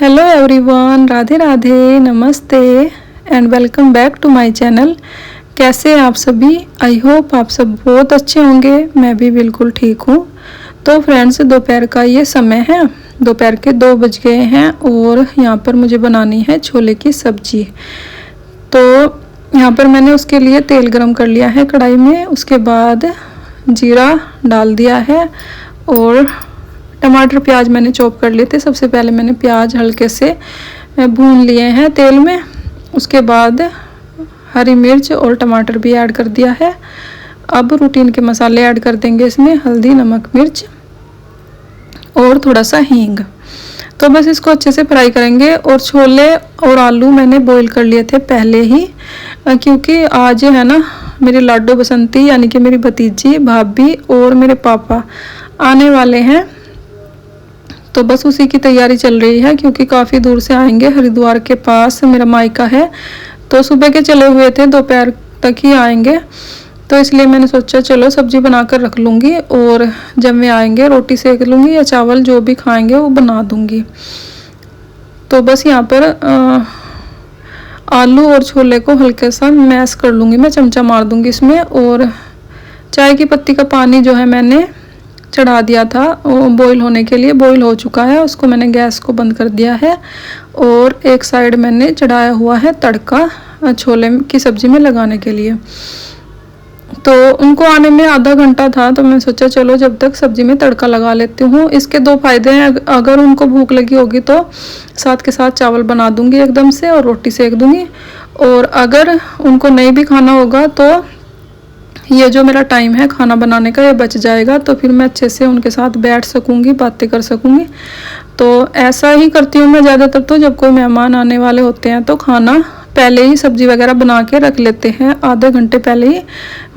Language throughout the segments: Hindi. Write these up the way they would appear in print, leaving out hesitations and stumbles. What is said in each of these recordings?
हेलो एवरीवन, राधे राधे, नमस्ते and welcome back to my channel. कैसे हैं आप सभी? आई होप आप सब बहुत अच्छे होंगे। मैं भी बिल्कुल ठीक हूँ। तो फ्रेंड्स, दोपहर का ये समय है, दोपहर के 2 बज गए हैं और यहाँ पर मुझे बनानी है छोले की सब्जी। तो यहाँ पर मैंने उसके लिए तेल गरम कर लिया है कढ़ाई में, उसके बाद जीरा डाल दिया है और टमाटर प्याज मैंने चॉप कर लिए थे। सबसे पहले मैंने प्याज हल्के से भून लिए हैं तेल में, उसके बाद हरी मिर्च और टमाटर भी ऐड कर दिया है। अब रूटीन के मसाले ऐड कर देंगे इसमें, हल्दी, नमक, मिर्च और थोड़ा सा हींग। तो बस इसको अच्छे से फ्राई करेंगे। और छोले और आलू मैंने बॉईल कर लिए थे पहले ही, क्योंकि आज है ना मेरी लाडो बसंती यानी कि मेरी भतीजी, भाभी और मेरे पापा आने वाले हैं। तो बस उसी की तैयारी चल रही है, क्योंकि काफ़ी दूर से आएंगे, हरिद्वार के पास मेरा मायका है। तो सुबह के चले हुए थे, दोपहर तक ही आएंगे। तो इसलिए मैंने सोचा चलो सब्जी बनाकर रख लूँगी और जब वे आएंगे रोटी सेक लूँगी या चावल जो भी खाएंगे वो बना दूँगी। तो बस यहाँ पर आलू और छोले को हल्के सा मैश कर लूँगी, मैं चमचा मार दूँगी इसमें। और चाय की पत्ती का पानी जो है मैंने चढ़ा दिया था बॉईल होने के लिए, बॉईल हो चुका है, उसको मैंने गैस को बंद कर दिया है। और एक साइड मैंने चढ़ाया हुआ है तड़का छोले की सब्ज़ी में लगाने के लिए। तो उनको आने में आधा घंटा था, तो मैं सोचा चलो जब तक सब्ज़ी में तड़का लगा लेती हूँ। इसके 2 फायदे हैं, अगर उनको भूख लगी होगी तो साथ के साथ चावल बना दूँगी एकदम से और रोटी सेक दूँगी। और अगर उनको नहीं भी खाना होगा तो ये जो मेरा टाइम है खाना बनाने का ये बच जाएगा, तो फिर मैं अच्छे से उनके साथ बैठ सकूँगी, बातें कर सकूँगी। तो ऐसा ही करती हूँ मैं ज़्यादातर। तो जब कोई मेहमान आने वाले होते हैं तो खाना पहले ही सब्ज़ी वगैरह बना के रख लेते हैं, आधे घंटे पहले ही।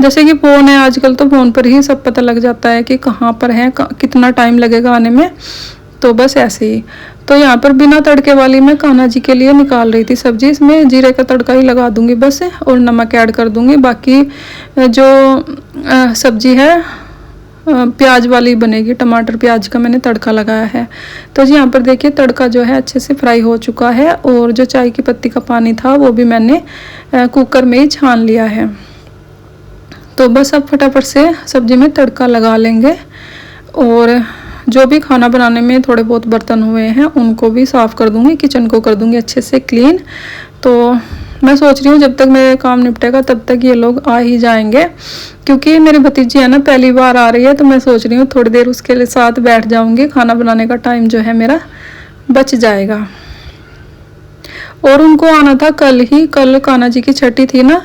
जैसे कि फ़ोन है आजकल, तो फ़ोन पर ही सब पता लग जाता है कि कहाँ पर हैं, कितना टाइम लगेगा आने में। तो बस ऐसे ही। तो यहाँ पर बिना तड़के वाली मैं कान्हा जी के लिए निकाल रही थी सब्ज़ी। इसमें जीरे का तड़का ही लगा दूंगी बस, और नमक ऐड कर दूंगी। बाकी जो सब्ज़ी है प्याज वाली बनेगी, टमाटर प्याज का मैंने तड़का लगाया है। तो जी यहाँ पर देखिए तड़का जो है अच्छे से फ्राई हो चुका है। और जो चाय की पत्ती का पानी था वो भी मैंने कुकर में ही छान लिया है। तो बस अब फटाफट से सब्ज़ी में तड़का लगा लेंगे। और जो भी खाना बनाने में थोड़े बहुत बर्तन हुए हैं उनको भी साफ़ कर दूंगी, किचन को कर दूंगी अच्छे से क्लीन। तो मैं सोच रही हूँ जब तक मेरे काम निपटेगा तब तक ये लोग आ ही जाएंगे, क्योंकि मेरी भतीजी है ना पहली बार आ रही है। तो मैं सोच रही हूँ थोड़ी देर उसके साथ बैठ जाऊँगी, खाना बनाने का टाइम जो है मेरा बच जाएगा। और उनको आना था कल ही, कल कान्हा जी की छठी थी ना,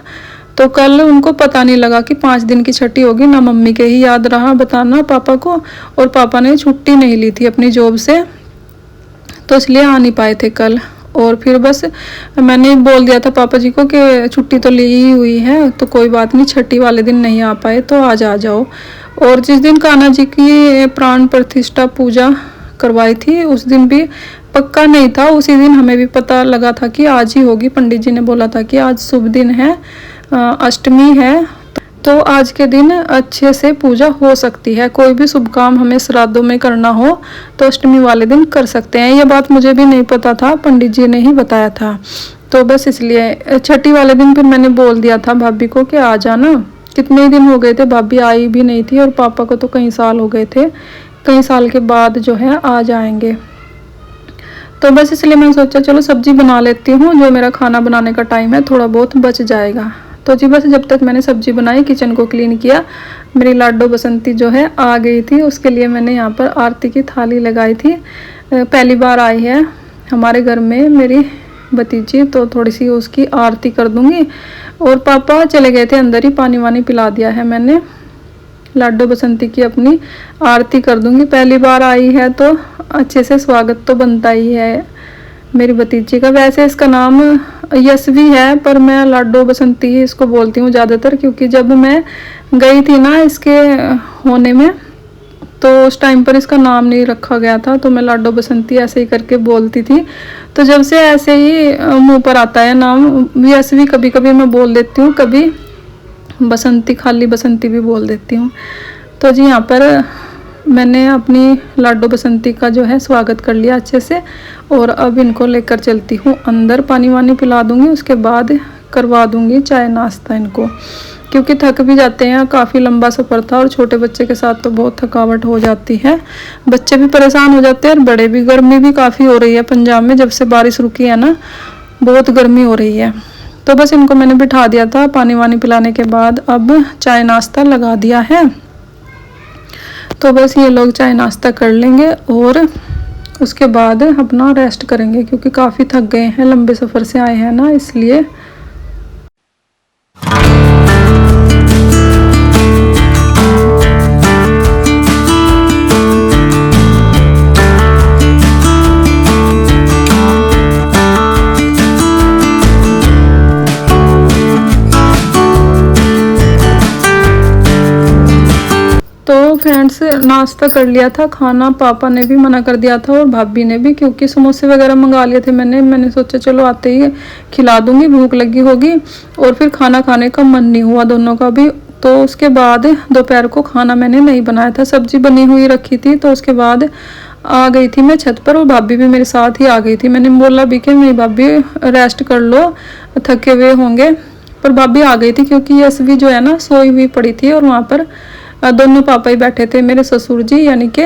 तो कल उनको पता नहीं लगा कि 5 दिन की छठी होगी ना। मम्मी के ही याद रहा बताना पापा को, और पापा ने छुट्टी नहीं ली थी अपनी जॉब से, तो इसलिए आ नहीं पाए थे कल। और फिर बस मैंने बोल दिया था पापा जी को कि छुट्टी तो ली ही हुई है, तो कोई बात नहीं, छठी वाले दिन नहीं आ पाए तो आज आ जाओ। और जिस दिन कान्हा जी की प्राण प्रतिष्ठा पूजा करवाई थी उस दिन भी पक्का नहीं था, उसी दिन हमें भी पता लगा था कि आज ही होगी। पंडित जी ने बोला था कि आज शुभ दिन है, अष्टमी है, तो आज के दिन अच्छे से पूजा हो सकती है। कोई भी शुभ काम हमें श्राद्धों में करना हो तो अष्टमी वाले दिन कर सकते हैं। ये बात मुझे भी नहीं पता था, पंडित जी ने ही बताया था। तो बस इसलिए छठी वाले दिन फिर मैंने बोल दिया था भाभी को कि आ जाना। कितने दिन हो गए थे भाभी आई भी नहीं थी, और पापा को तो कई साल हो गए थे, कई साल के बाद जो है आ जाएंगे। तो बस इसलिए मैंने सोचा चलो सब्जी बना लेती हूँ, जो मेरा खाना बनाने का टाइम है थोड़ा बहुत बच जाएगा। तो जी बस जब तक मैंने सब्जी बनाई, किचन को क्लीन किया, मेरी लाडो बसंती जो है आ गई थी। उसके लिए मैंने यहाँ पर आरती की थाली लगाई थी। पहली बार आई है हमारे घर में मेरी भतीजी, तो थोड़ी सी उसकी आरती कर दूँगी। और पापा चले गए थे अंदर ही, पानी वानी पिला दिया है मैंने। लाडो बसंती की अपनी आरती कर दूँगी, पहली बार आई है तो अच्छे से स्वागत तो बनता ही है मेरी भतीजी का। वैसे इसका नाम यशवी है, पर मैं लाडो बसंती ही इसको बोलती हूँ ज़्यादातर, क्योंकि जब मैं गई थी ना इसके होने में तो उस टाइम पर इसका नाम नहीं रखा गया था, तो मैं लाडो बसंती ऐसे ही करके बोलती थी। तो जब से ऐसे ही मुंह पर आता है नाम यशवी, कभी कभी मैं बोल देती हूँ, कभी बसंती, खाली बसंती भी बोल देती हूँ। तो जी यहाँ पर मैंने अपनी लाडो बसंती का जो है स्वागत कर लिया अच्छे से। और अब इनको लेकर चलती हूँ अंदर, पानी वानी पिला दूँगी, उसके बाद करवा दूँगी चाय नाश्ता इनको, क्योंकि थक भी जाते हैं। काफ़ी लंबा सफ़र था और छोटे बच्चे के साथ तो बहुत थकावट हो जाती है, बच्चे भी परेशान हो जाते हैं और बड़े भी। गर्मी भी काफ़ी हो रही है पंजाब में, जब से बारिश रुकी है ना बहुत गर्मी हो रही है। तो बस इनको मैंने बिठा दिया था, पानी वानी पिलाने के बाद अब चाय नाश्ता लगा दिया है। तो बस ये लोग चाय नाश्ता कर लेंगे और उसके बाद अपना रेस्ट करेंगे, क्योंकि काफ़ी थक गए हैं, लंबे सफ़र से आए हैं ना, इसलिए। तो फ्रेंड्स नाश्ता कर लिया था, खाना पापा ने भी मना कर दिया था और भाभी ने भी, क्योंकि समोसे वगैरह मंगा लिए थे मैंने सोचा चलो आते ही खिला दूंगी, भूख लगी होगी। और फिर खाना खाने का मन नहीं हुआ दोनों का भी। तो उसके बाद दोपहर को खाना मैंने नहीं बनाया था, सब्जी बनी हुई रखी थी। तो उसके बाद आ गई थी मैं छत पर और भाभी भी मेरे साथ ही आ गई थी। मैंने बोला भी कि मेरी भाभी रेस्ट कर लो, थके हुए होंगे, पर भाभी आ गई थी क्योंकि यशवी जो है ना सोई हुई पड़ी थी। और वहाँ पर दोनों पापा ही बैठे थे, मेरे ससुर जी यानी कि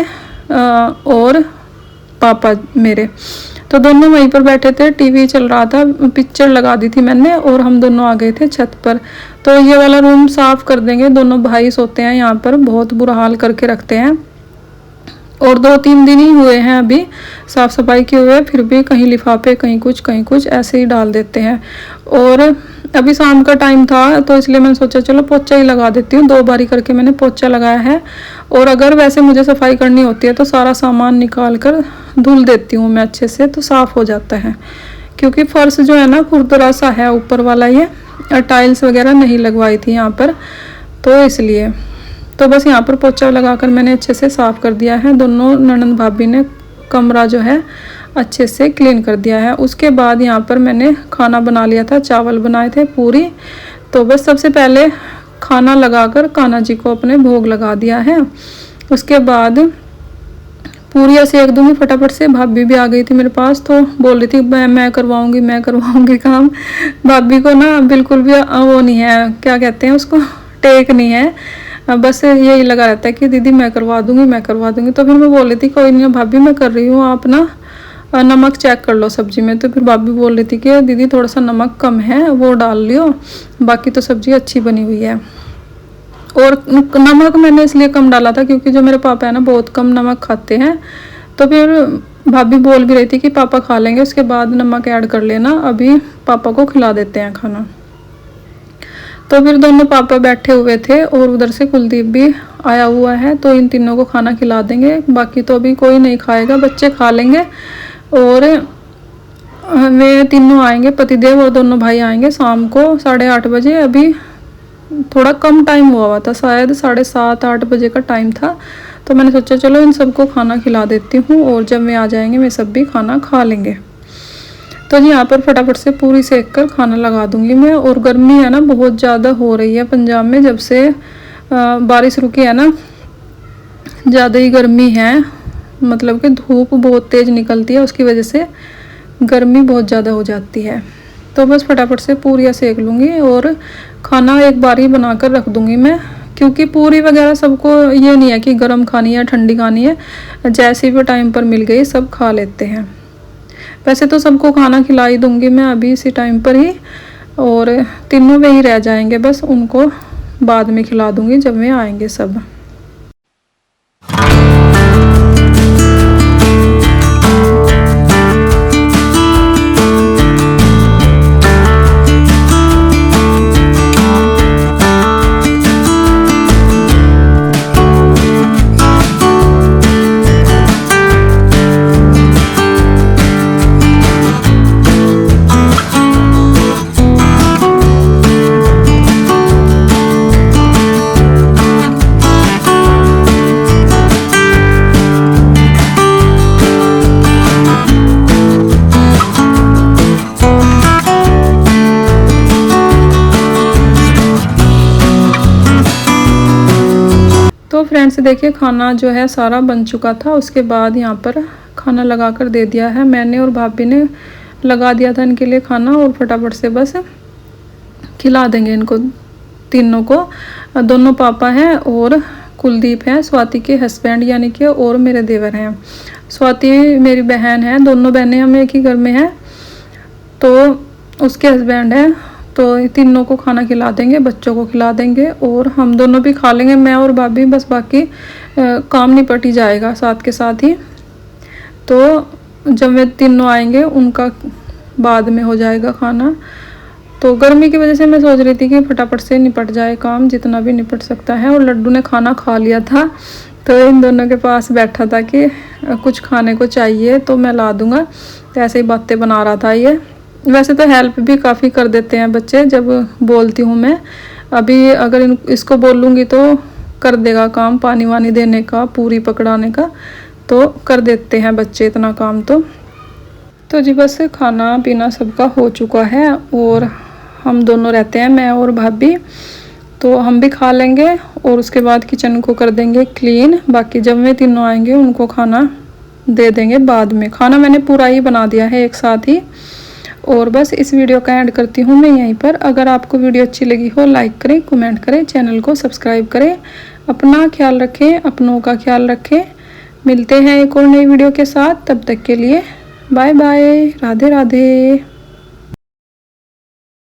और पापा मेरे, तो दोनों वहीं पर बैठे थे। टीवी चल रहा था, पिक्चर लगा दी थी मैंने और हम दोनों आ गए थे छत पर। तो ये वाला रूम साफ़ कर देंगे, दोनों भाई सोते हैं यहाँ पर, बहुत बुरा हाल करके रखते हैं। और 2-3 दिन ही हुए हैं अभी साफ़ सफाई किए हुए, फिर भी कहीं लिफाफे कहीं कुछ ऐसे ही डाल देते हैं। और अभी शाम का टाइम था तो इसलिए मैंने सोचा चलो पोछा ही लगा देती हूँ। 2 बारी करके मैंने पोछा लगाया है। और अगर वैसे मुझे सफाई करनी होती है तो सारा सामान निकाल कर धुल देती हूँ मैं अच्छे से, तो साफ़ हो जाता है। क्योंकि फर्श जो है ना खुरदुरा सा है ऊपर वाला, ये टाइल्स वगैरह नहीं लगवाई थी यहाँ पर, तो इसलिए। तो बस यहाँ पर पोछा लगाकर मैंने अच्छे से साफ़ कर दिया है। दोनों ननंद भाभी ने कमरा जो है अच्छे से क्लीन कर दिया है। उसके बाद यहाँ पर मैंने खाना बना लिया था, चावल बनाए थे पूरी। तो बस सबसे पहले खाना लगाकर कान्हा जी को अपने भोग लगा दिया है। उसके बाद पूरी सेक दूंगी फटाफट से। भाभी भी आ गई थी मेरे पास, तो बोल रही थी मैं करवाऊंगी काम। भाभी को ना बिल्कुल भी वो नहीं है, क्या कहते हैं उसको, टेक नहीं है, बस यही लगा रहता है कि दीदी मैं करवा दूंगी। तो फिर मैं बोल रही थी कोई नहीं भाभी मैं कर रही हूँ, आप ना नमक चेक कर लो सब्जी में। तो फिर भाभी बोल रही थी कि दीदी थोड़ा सा नमक कम है, वो डाल लियो, बाकी तो सब्जी अच्छी बनी हुई है। और नमक मैंने इसलिए कम डाला था क्योंकि जो मेरे पापा है ना बहुत कम नमक खाते हैं। तो फिर भाभी बोल भी रही थी कि पापा खा लेंगे उसके बाद नमक ऐड कर लेना, अभी पापा को खिला देते हैं खाना। तो फिर दोनों पापा बैठे हुए थे और उधर से कुलदीप भी आया हुआ है, तो इन तीनों को खाना खिला देंगे। बाकी तो अभी कोई नहीं खाएगा, बच्चे खा लेंगे। और वे तीनों आएंगे, पतिदेव और दोनों भाई आएंगे शाम को 8:30 बजे। अभी थोड़ा कम टाइम हुआ था, शायद 7:30-8 बजे का टाइम था। तो मैंने सोचा चलो इन सबको खाना खिला देती हूँ और जब वे आ जाएंगे वे सब भी खाना खा लेंगे। तो जी यहाँ पर फटाफट से पूरी सेक कर खाना लगा दूंगी मैं। और गर्मी है ना बहुत ज़्यादा हो रही है पंजाब में, जब से बारिश रुकी है ना ज़्यादा ही गर्मी है, मतलब कि धूप बहुत तेज़ निकलती है, उसकी वजह से गर्मी बहुत ज़्यादा हो जाती है। तो बस फटाफट से पूरियाँ सेक लूँगी और खाना एक बार ही बना कर रख दूँगी मैं, क्योंकि पूरी वगैरह सबको ये नहीं है कि गर्म खानी है ठंडी खानी है, जैसे भी टाइम पर मिल गई सब खा लेते हैं। वैसे तो सबको खाना खिला ही दूँगी मैं अभी इसी टाइम पर ही, और तीनों वे ही रह जाएंगे, बस उनको बाद में खिला दूँगी जब वे आएंगे सब। तो फ्रेंड्स देखिए खाना जो है सारा बन चुका था। उसके बाद यहाँ पर खाना लगा कर दे दिया है मैंने और भाभी ने लगा दिया था इनके लिए खाना, और फटाफट से बस खिला देंगे इनको तीनों को। दोनों पापा हैं और कुलदीप हैं, स्वाति के हस्बैंड यानी कि, और मेरे देवर हैं। स्वाति मेरी बहन है, दोनों बहनें हम एक ही घर में हैं, तो उसके हस्बैंड हैं। तो तीनों को खाना खिला देंगे, बच्चों को खिला देंगे और हम दोनों भी खा लेंगे, मैं और भाभी। बस बाकी काम निपट ही जाएगा साथ के साथ ही। तो जब वे तीनों आएंगे उनका बाद में हो जाएगा खाना। तो गर्मी की वजह से मैं सोच रही थी कि फटाफट से निपट जाए काम, जितना भी निपट सकता है। और लड्डू ने खाना खा लिया था, तो इन दोनों के पास बैठा था कि कुछ खाने को चाहिए तो मैं ला दूंगा। तो ऐसे ही बातें बना रहा था ये। वैसे तो हेल्प भी काफ़ी कर देते हैं बच्चे जब बोलती हूँ मैं। अभी अगर इसको बोलूँगी तो कर देगा काम, पानी वानी देने का, पूरी पकड़ाने का, तो कर देते हैं बच्चे इतना काम। तो जी बस खाना पीना सबका हो चुका है और हम दोनों रहते हैं, मैं और भाभी। तो हम भी खा लेंगे और उसके बाद किचन को कर देंगे क्लीन। बाकी जब वे तीनों आएंगे उनको खाना दे देंगे बाद में। खाना मैंने पूरा ही बना दिया है एक साथ ही। और बस इस वीडियो का एंड करती हूँ मैं यहीं पर। अगर आपको वीडियो अच्छी लगी हो लाइक करें, कमेंट करें, चैनल को सब्सक्राइब करें। अपना ख्याल रखें, अपनों का ख्याल रखें। मिलते हैं एक और नई वीडियो के साथ, तब तक के लिए बाय बाय, राधे राधे।